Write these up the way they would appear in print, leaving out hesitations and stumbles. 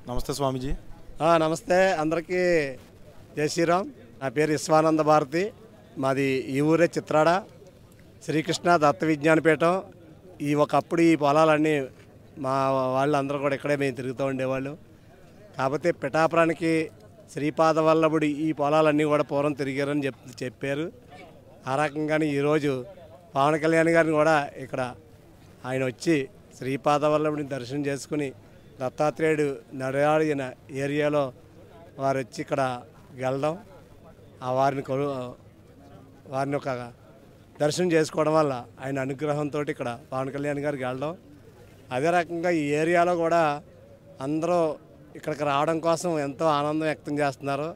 నమస్తే స్వామీజీ. నమస్తే అందరికీ జై శ్రీరామ్. నా పేరు విశ్వానంద భారతి. మాది ఈ ఊరే చిత్రాడ. శ్రీకృష్ణ దత్త విజ్ఞానపీఠం. ఒకప్పుడు ఈ పొలాలన్నీ మా వాళ్ళందరూ కూడా ఇక్కడే మేము తిరుగుతూ ఉండేవాళ్ళు. కాకపోతే పిఠాపురానికి శ్రీపాద వల్లభుడు ఈ పొలాలన్నీ కూడా పూర్వం తిరిగారని చెప్పారు. ఆ రకంగానే ఈరోజు పవన్ కళ్యాణ్ గారిని కూడా ఇక్కడ ఆయన వచ్చి శ్రీపాద వల్లభుడిని దర్శనం చేసుకుని దత్తాత్రేయుడు నడయాడిన ఏరియాలో వారు వచ్చి ఇక్కడ వెళ్ళడం, వారిని ఒక దర్శనం చేసుకోవడం వల్ల ఆయన అనుగ్రహంతో ఇక్కడ పవన్ కళ్యాణ్ గారికి వెళ్ళడం. అదే రకంగా ఈ ఏరియాలో కూడా అందరూ ఇక్కడికి రావడం కోసం ఎంతో ఆనందం వ్యక్తం చేస్తున్నారు.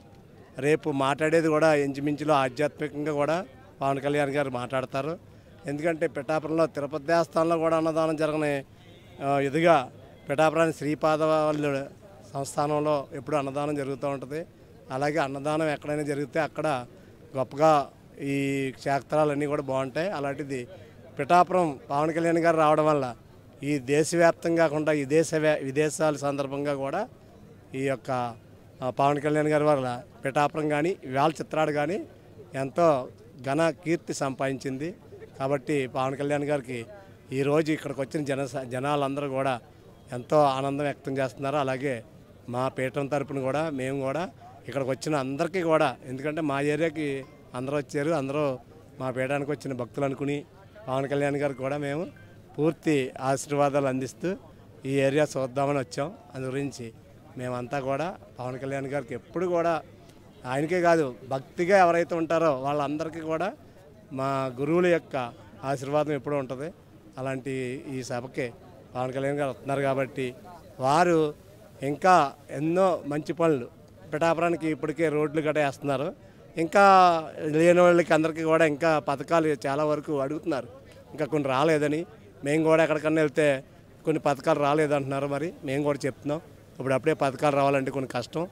రేపు మాట్లాడేది కూడా ఇంచుమించులో ఆధ్యాత్మికంగా కూడా పవన్ కళ్యాణ్ గారు మాట్లాడతారు. ఎందుకంటే పిఠాపురంలో తిరుపతి దేవస్థానంలో కూడా అన్నదానం జరగని ఇదిగా పిఠాపురాన్ని శ్రీపాద వల్లభుడు సంస్థానంలో ఎప్పుడు అన్నదానం జరుగుతూ ఉంటుంది. అలాగే అన్నదానం ఎక్కడైనా జరిగితే అక్కడ గొప్పగా ఈ క్షేత్రాలన్నీ కూడా బాగుంటాయి. అలాంటిది పిఠాపురం పవన్ కళ్యాణ్ గారు రావడం వల్ల ఈ దేశవ్యాప్తంగా కాకుండా విదేశాల సందర్భంగా కూడా ఈ యొక్క పవన్ కళ్యాణ్ గారి వల్ల పిఠాపురం కానీ ఇవాళ చిత్రాడు కానీ ఎంతో ఘన కీర్తి సంపాదించింది. కాబట్టి పవన్ కళ్యాణ్ గారికి ఈరోజు ఇక్కడికి వచ్చిన జనాలందరూ కూడా ఎంతో ఆనందం వ్యక్తం చేస్తున్నారు. అలాగే మా పీఠం తరపున కూడా మేము కూడా ఇక్కడికి వచ్చిన అందరికీ కూడా, ఎందుకంటే మా ఏరియాకి అందరూ వచ్చారు, అందరూ మా పీఠానికి వచ్చిన భక్తులు అనుకుని పవన్ కళ్యాణ్ గారికి కూడా మేము పూర్తి ఆశీర్వాదాలు అందిస్తూ ఈ ఏరియా చూద్దామని వచ్చాం. అందు గురించి మేమంతా కూడా పవన్ కళ్యాణ్ గారికి ఎప్పుడు కూడా ఆయనకే కాదు భక్తిగా ఎవరైతే ఉంటారో వాళ్ళందరికీ కూడా మా గురువుల యొక్క ఆశీర్వాదం ఎప్పుడూ ఉంటుంది. అలాంటి ఈ సభకి పవన్ కళ్యాణ్ గారు వస్తున్నారు కాబట్టి వారు ఇంకా ఎన్నో మంచి పనులు పిఠాపురానికి ఇప్పటికే రోడ్లు గట్రా వేస్తున్నారు. ఇంకా లేని వాళ్ళకి అందరికీ కూడా ఇంకా పథకాలు చాలా వరకు అడుగుతున్నారు. ఇంకా కొన్ని రాలేదని మేము కూడా ఎక్కడికన్నా వెళ్తే కొన్ని పథకాలు రాలేదంటున్నారు. మరి మేము కూడా చెప్తున్నాం, అప్పుడే పథకాలు రావాలంటే కొన్ని కష్టం,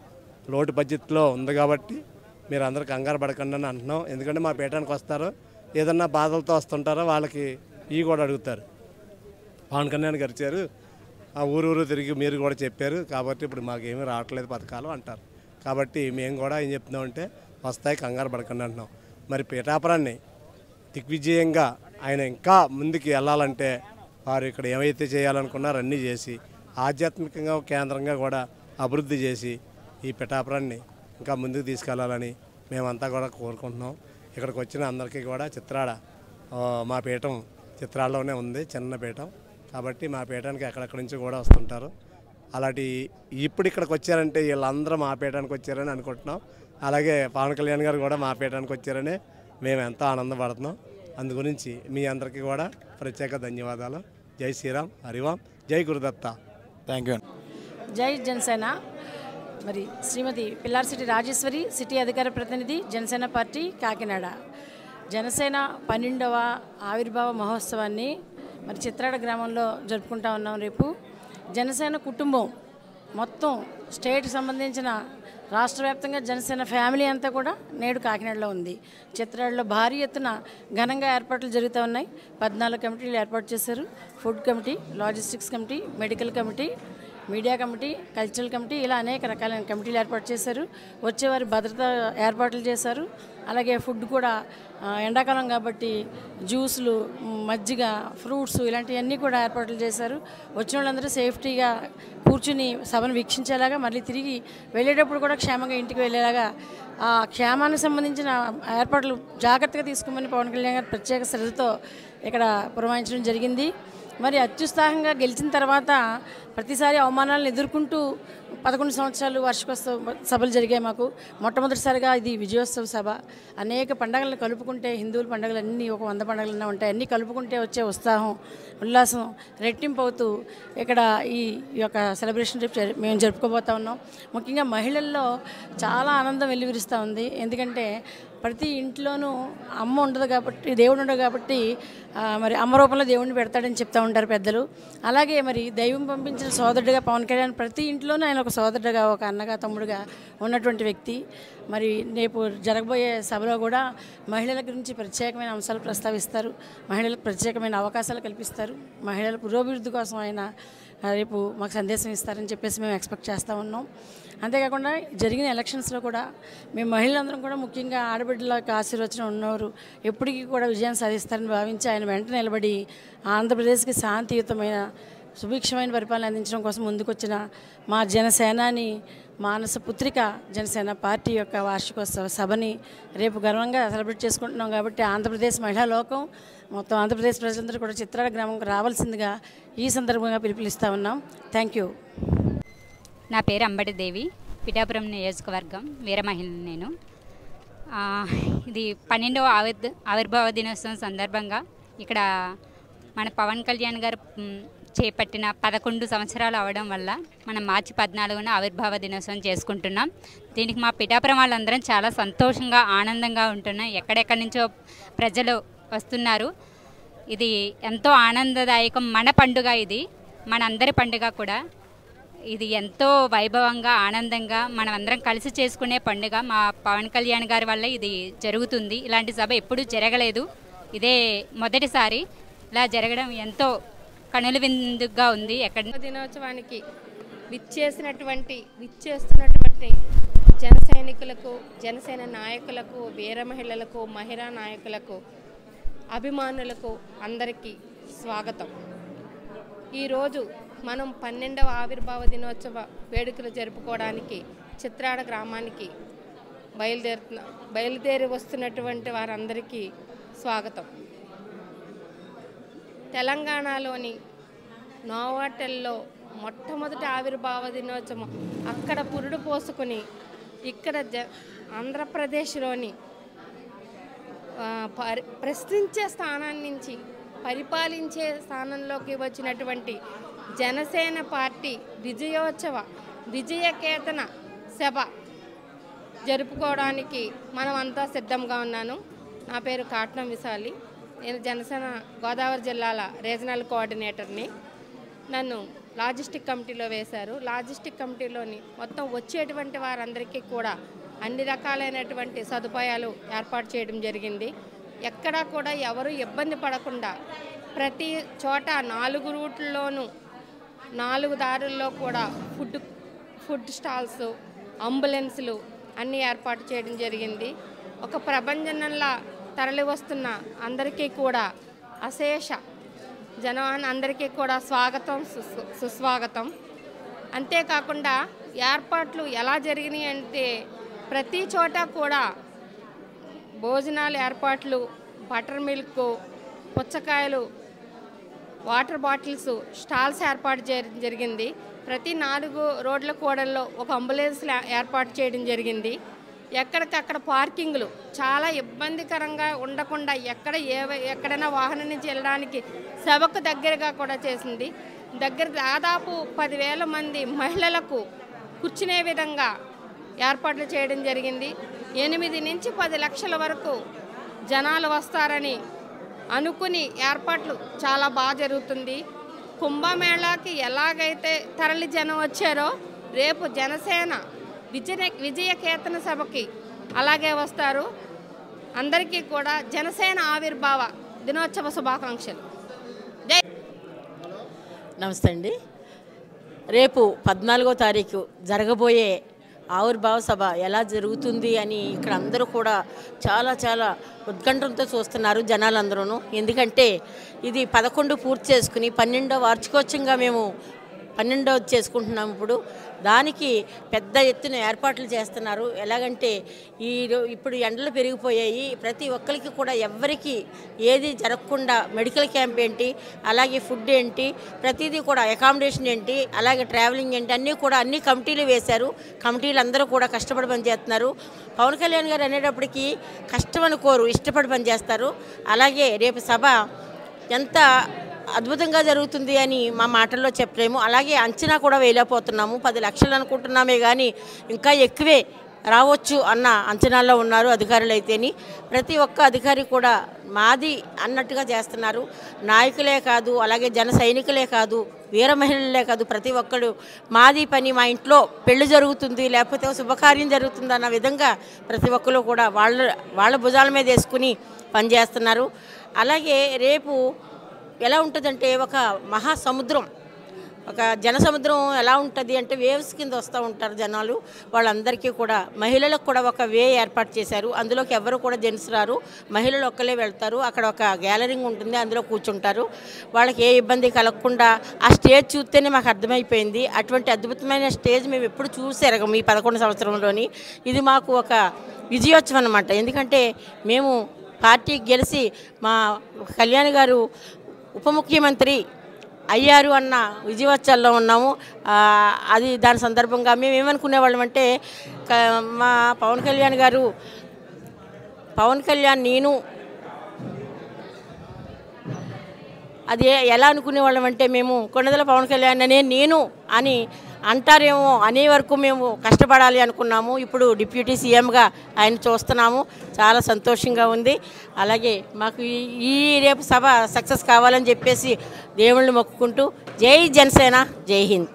లోటు బడ్జెట్లో ఉంది కాబట్టి మీరు అందరూ కంగారు పడకండి అని అంటున్నాం. ఎందుకంటే మా పీఠానికి వస్తారు, ఏదన్నా బాధలతో వస్తుంటారో వాళ్ళకి ఇవి కూడా అడుగుతారు. పవన్ కళ్యాణ్ గారు ఇచ్చారు, ఆ ఊరు తిరిగి మీరు కూడా చెప్పారు కాబట్టి ఇప్పుడు మాకేమీ రావట్లేదు పథకాలు అంటారు. కాబట్టి మేము కూడా ఏం చెప్తున్నామంటే వస్తాయి, కంగారు పడకండి అంటున్నాం. మరి పీఠాపురాన్ని దిగ్విజయంగా ఆయన ఇంకా ముందుకు వెళ్ళాలంటే వారు ఇక్కడ ఏమైతే చేయాలనుకున్నారో అన్నీ చేసి ఆధ్యాత్మికంగా కేంద్రంగా కూడా అభివృద్ధి చేసి ఈ పిఠాపురాన్ని ఇంకా ముందుకు తీసుకెళ్లాలని మేమంతా కూడా కోరుకుంటున్నాం. ఇక్కడికి వచ్చిన అందరికీ కూడా చిత్రాడ మా పీఠం చిత్రాల్లోనే ఉంది, చిన్న పీఠం కాబట్టి మా పీఠానికి ఎక్కడెక్కడి నుంచి కూడా వస్తుంటారు. అలాంటి ఇప్పుడు ఇక్కడికి వచ్చారంటే వీళ్ళందరూ మా పీఠానికి వచ్చారని అనుకుంటున్నాం. అలాగే పవన్ కళ్యాణ్ గారు కూడా మా పీఠానికి వచ్చారని మేము ఎంతో ఆనందపడుతున్నాం. అందు గురించి మీ అందరికీ కూడా ప్రత్యేక ధన్యవాదాలు. జై శ్రీరామ్, హరివాం, జై గురుదత్త. Thank you. జై జనసేన. మరి శ్రీమతి పిల్లార్సిటీ రాజేశ్వరి, సిటీ అధికార ప్రతినిధి, జనసేన పార్టీ, కాకినాడ. జనసేన 12వ ఆవిర్భావ మహోత్సవాన్ని మరి చిత్రాడ గ్రామంలో జరుపుకుంటా ఉన్నాం. రేపు జనసేన కుటుంబం మొత్తం స్టేట్కి సంబంధించిన రాష్ట్ర వ్యాప్తంగా జనసేన ఫ్యామిలీ అంతా కూడా నేడు కాకినాడలో ఉంది. చిత్రాడలో భారీ ఎత్తున ఘనంగా ఏర్పాట్లు జరుగుతూ ఉన్నాయి. 14 కమిటీలు ఏర్పాటు చేశారు. Food committee, logistics committee, medical committee, media committee, cultural committee, ఇలా అనేక రకాలైన కమిటీలు ఏర్పాటు చేశారు. వచ్చేవారి భద్రత ఏర్పాట్లు చేశారు. అలాగే ఫుడ్ కూడా ఎండాకాలం కాబట్టి జ్యూసులు, మజ్జిగ, ఫ్రూట్స్ ఇలాంటివన్నీ కూడా ఏర్పాట్లు చేశారు. వచ్చిన వాళ్ళందరూ సేఫ్టీగా కూర్చుని సభను వీక్షించేలాగా, మళ్ళీ తిరిగి వెళ్ళేటప్పుడు కూడా క్షేమంగా ఇంటికి వెళ్ళేలాగా ఆ క్షేమానికి సంబంధించిన ఏర్పాట్లు జాగ్రత్తగా తీసుకోమని పవన్ కళ్యాణ్ గారు ప్రత్యేక శ్రద్ధతో ఇక్కడ పురమాయించడం జరిగింది. మరి అత్యుత్సాహంగా గెలిచిన తర్వాత ప్రతిసారి అవమానాలను ఎదుర్కొంటూ 11 సంవత్సరాలు వార్షికోత్సవ సభలు జరిగాయి మాకు. మొట్టమొదటిసారిగా ఇది విజయోత్సవ సభ. అనేక పండుగలను కలుపుకుంటే, హిందువుల పండుగలు అన్నీ ఒక 100 పండుగలన్నా ఉంటాయి, అన్నీ కలుపుకుంటే వచ్చే ఉత్సాహం, ఉల్లాసం రెట్టింపు అవుతూ ఇక్కడ ఈ యొక్క సెలబ్రేషన్ మేము జరుపుకోబోతా ఉన్నాం. ముఖ్యంగా మహిళల్లో చాలా ఆనందం వెల్లివిరుస్తూ ఉంది. ఎందుకంటే ప్రతి ఇంట్లోనూ అమ్మ ఉండదు కాబట్టి, దేవుడు ఉండదు కాబట్టి మరి అమ్మ రూపంలో దేవుడిని పెడతాడని చెప్తూ ఉంటారు పెద్దలు. అలాగే మరి దైవం పంపించిన సోదరుడిగా పవన్ కళ్యాణ్ ప్రతి ఇంట్లోనూ ఆయన ఒక సోదరుడిగా, ఒక అన్నగా, తమ్ముడుగా ఉన్నటువంటి వ్యక్తి. మరి రేపు జరగబోయే సభలో కూడా మహిళల గురించి ప్రత్యేకమైన అంశాలు ప్రస్తావిస్తారు, మహిళలకు ప్రత్యేకమైన అవకాశాలు కల్పిస్తారు, మహిళల పురోభివృద్ధి కోసం ఆయన రేపు మాకు సందేశం ఇస్తారని చెప్పేసి మేము ఎక్స్పెక్ట్ చేస్తూ ఉన్నాం. అంతేకాకుండా జరిగిన ఎలక్షన్స్లో కూడా మేము మహిళలందరం కూడా ముఖ్యంగా ఆడబిడ్డలకు ఆశీర్వచనం ఉన్నవారు ఎప్పటికీ కూడా విజయాన్ని సాధిస్తారని భావించి ఆయన వెంట నిలబడి ఆంధ్రప్రదేశ్కి శాంతియుతమైన సుభిక్షమైన పరిపాలన అందించడం కోసం ముందుకొచ్చిన మా జనసేనాని మానస పుత్రిక జనసేన పార్టీ యొక్క వార్షికోత్సవ సభని రేపు గర్వంగా సెలబ్రేట్ చేసుకుంటున్నాం. కాబట్టి ఆంధ్రప్రదేశ్ మహిళా లోకం మొత్తం ఆంధ్రప్రదేశ్ ప్రజలందరూ కూడా చిత్రాల గ్రామంకి రావాల్సిందిగా ఈ సందర్భంగా పిలుపునిస్తూ ఉన్నాం. Thank you. నా పేరు అంబటి దేవి, పిఠాపురం నియోజకవర్గం వీర మహిళని నేను. ఇది 12వ ఆవిర్భావ దినోత్సవం సందర్భంగా ఇక్కడ మన పవన్ కళ్యాణ్ గారు చేపట్టిన 11 సంవత్సరాలు అవడం వల్ల మనం మార్చి 14న ఆవిర్భావ దినోత్సవం చేసుకుంటున్నాం. దీనికి మా పిఠాపురం వాళ్ళందరం చాలా సంతోషంగా ఆనందంగా ఉంటున్నాం. ఎక్కడెక్కడి నుంచో ప్రజలు వస్తున్నారు. ఇది ఎంతో ఆనందదాయకం. మన పండుగ, ఇది మనందరి పండుగ కూడా. ఇది ఎంతో వైభవంగా ఆనందంగా మనం అందరం కలిసి చేసుకునే పండుగ. మా పవన్ కళ్యాణ్ గారి వల్ల ఇది జరుగుతుంది. ఇలాంటి సభ ఎప్పుడూ జరగలేదు, ఇదే మొదటిసారి. ఇలా జరగడం ఎంతో కనుల విందుగా ఉంది. ఎక్కడ దినోత్సవానికి విచ్చేస్తున్నటువంటి జన సైనికులకు, జనసేన నాయకులకు, వీర మహిళలకు, మహిళా నాయకులకు, అభిమానులకు అందరికీ స్వాగతం. ఈరోజు మనం 12వ ఆవిర్భావ దినోత్సవ వేడుకలు జరుపుకోవడానికి చిత్రాడ గ్రామానికి బయలుదేరి వస్తున్నటువంటి వారందరికీ స్వాగతం. తెలంగాణలోని నోవాటెల్లో మొట్టమొదటి ఆవిర్భావ దినోత్సవం అక్కడ పురుడు పోసుకుని ఇక్కడ ఆంధ్రప్రదేశ్లోని ప్రశ్నించే స్థానాన్ని నుంచి పరిపాలించే స్థానంలోకి వచ్చినటువంటి జనసేన పార్టీ విజయకేతన సభ జరుపుకోవడానికి మనం అంతా సిద్ధంగా ఉన్నాను. నా పేరు కాట్నం విశాలి, నేను జనసేన గోదావరి జిల్లాల రీజనల్ కోఆర్డినేటర్ని. నన్ను లాజిస్టిక్ కమిటీలో వేశారు. లాజిస్టిక్ కమిటీలోని మొత్తం వచ్చేటువంటి వారందరికీ కూడా అన్ని రకాలైనటువంటి సదుపాయాలు ఏర్పాటు చేయడం జరిగింది. ఎక్కడా కూడా ఎవరు ఇబ్బంది పడకుండా ప్రతి చోట 4 రూట్లలోనూ 4 దారుల్లో కూడా ఫుడ్ స్టాల్స్, అంబులెన్సులు అన్నీ ఏర్పాటు చేయడం జరిగింది. ఒక ప్రభంజనంలా తరలి వస్తున్న అందరికీ కూడా అశేష జనాన్ని అందరికీ కూడా స్వాగతం, సుస్వాగతం. అంతేకాకుండా ఏర్పాట్లు ఎలా జరిగినాయి అంటే ప్రతి చోట కూడా భోజనాలు ఏర్పాట్లు, బటర్ మిల్క్, పుచ్చకాయలు, వాటర్ బాటిల్స్ స్టాల్స్ ఏర్పాటు జరిగింది. ప్రతి 4 రోడ్ల కూడల్లో ఒక అంబులెన్స్ ఏర్పాటు చేయడం జరిగింది. ఎక్కడికక్కడ పార్కింగ్లు చాలా ఇబ్బందికరంగా ఉండకుండా ఎక్కడైనా వాహనం నుంచి వెళ్ళడానికి సభకు దగ్గరగా కూడా చేసింది. దాదాపు 10,000 మంది మహిళలకు కూర్చునే విధంగా ఏర్పాట్లు చేయడం జరిగింది. 8 నుంచి 10 లక్షల వరకు జనాలు వస్తారని అనుకుని ఏర్పాట్లు చాలా బాగా జరుగుతుంది. కుంభమేళాకి ఎలాగైతే తరలి జనం వచ్చారో రేపు జనసేన విజయకేతన సభకి అలాగే వస్తారు. అందరికీ కూడా జనసేన ఆవిర్భావ దినోత్సవ శుభాకాంక్షలు. జై. నమస్తే అండి. రేపు 14వ తారీఖు జరగబోయే ఆవిర్భావ సభ ఎలా జరుగుతుంది అని ఇక్కడ అందరూ కూడా చాలా చాలా ఉత్కంఠంతో చూస్తున్నారు జనాలందరూ. ఎందుకంటే ఇది 11 పూర్తి చేసుకుని 12వ వార్షికోత్సవంగా మేము 12వ చేసుకుంటున్నాము. దానికి పెద్ద ఎత్తున ఏర్పాట్లు చేస్తున్నారు. ఎలాగంటే ఇప్పుడు ఎండలు పెరిగిపోయాయి. ప్రతి ఒక్కరికి కూడా ఎవ్వరికి ఏది జరగకుండా మెడికల్ క్యాంప్ ఏంటి, అలాగే ఫుడ్ ఏంటి, ప్రతిదీ కూడా అకామిడేషన్ ఏంటి, అలాగే ట్రావెలింగ్ ఏంటి, అన్ని కమిటీలు వేశారు. కమిటీలు అందరూ కూడా కష్టపడి పనిచేస్తున్నారు. పవన్ కళ్యాణ్ గారు అనేటప్పటికీ కష్టం అనుకోరు, ఇష్టపడి పనిచేస్తారు. అలాగే రేపు సభ ఎంత అద్భుతంగా జరుగుతుంది అని మా మాటల్లో చెప్పలేము. అలాగే అంచనా కూడా వేయలేకపోతున్నాము. 10 లక్షలు అనుకుంటున్నామే కానీ ఇంకా ఎక్కువే రావచ్చు అన్న అంచనాల్లో ఉన్నారు అధికారులు అయితేని. ప్రతి ఒక్క అధికారి కూడా మాది అన్నట్టుగా చేస్తున్నారు. నాయకులే కాదు, అలాగే జన సైనికులే కాదు, వీర మహిళలే కాదు ప్రతి ఒక్కరు మాది పని, మా ఇంట్లో పెళ్లి జరుగుతుంది లేకపోతే శుభకార్యం జరుగుతుంది అన్న విధంగా ప్రతి ఒక్కరు కూడా వాళ్ళ భుజాల మీద వేసుకుని పనిచేస్తున్నారు. అలాగే రేపు ఎలా ఉంటుందంటే ఒక మహాసముద్రం, ఒక జనసముద్రం ఎలా ఉంటుంది అంటే వేవ్స్ కింద వస్తూ ఉంటారు జనాలు. వాళ్ళందరికీ కూడా మహిళలకు కూడా ఒక వే ఏర్పాటు చేశారు. అందులోకి ఎవరు కూడా జెంట్స్ రారు, మహిళలు ఒక్కలే వెళ్తారు. అక్కడ ఒక గ్యాలరింగ్ ఉంటుంది, అందులో కూర్చుంటారు. వాళ్ళకి ఏ ఇబ్బంది కలగకుండా ఆ స్టేజ్ చూస్తేనే మాకు అర్థమైపోయింది. అటువంటి అద్భుతమైన స్టేజ్ మేము ఎప్పుడు చూసారు ఈ 11 సంవత్సరంలోని. ఇది మాకు ఒక విజయోత్సవం అన్నమాట. ఎందుకంటే మేము పార్టీ గెలిచి మా కళ్యాణ్ గారు ఉప ముఖ్యమంత్రి అయ్యారు అన్న విజయోత్సవాల్లో ఉన్నాము. అది దాని సందర్భంగా మేము ఏమనుకునేవాళ్ళం అంటే మా పవన్ కళ్యాణ్ నేను అది ఎలా అనుకునేవాళ్ళం అంటే మేము కొండదల పవన్ కళ్యాణ్ అనే నేను అని అంటారేమో అనే వరకు మేము కష్టపడాలి అనుకున్నాము. ఇప్పుడు డిప్యూటీ సీఎంగా ఆయన చూస్తున్నాము, చాలా సంతోషంగా ఉంది. అలాగే మాకు ఈ రేపు సభ సక్సెస్ కావాలని చెప్పేసి దేవుళ్ళని మొక్కుకుంటూ జై జనసేన, జై హింద్.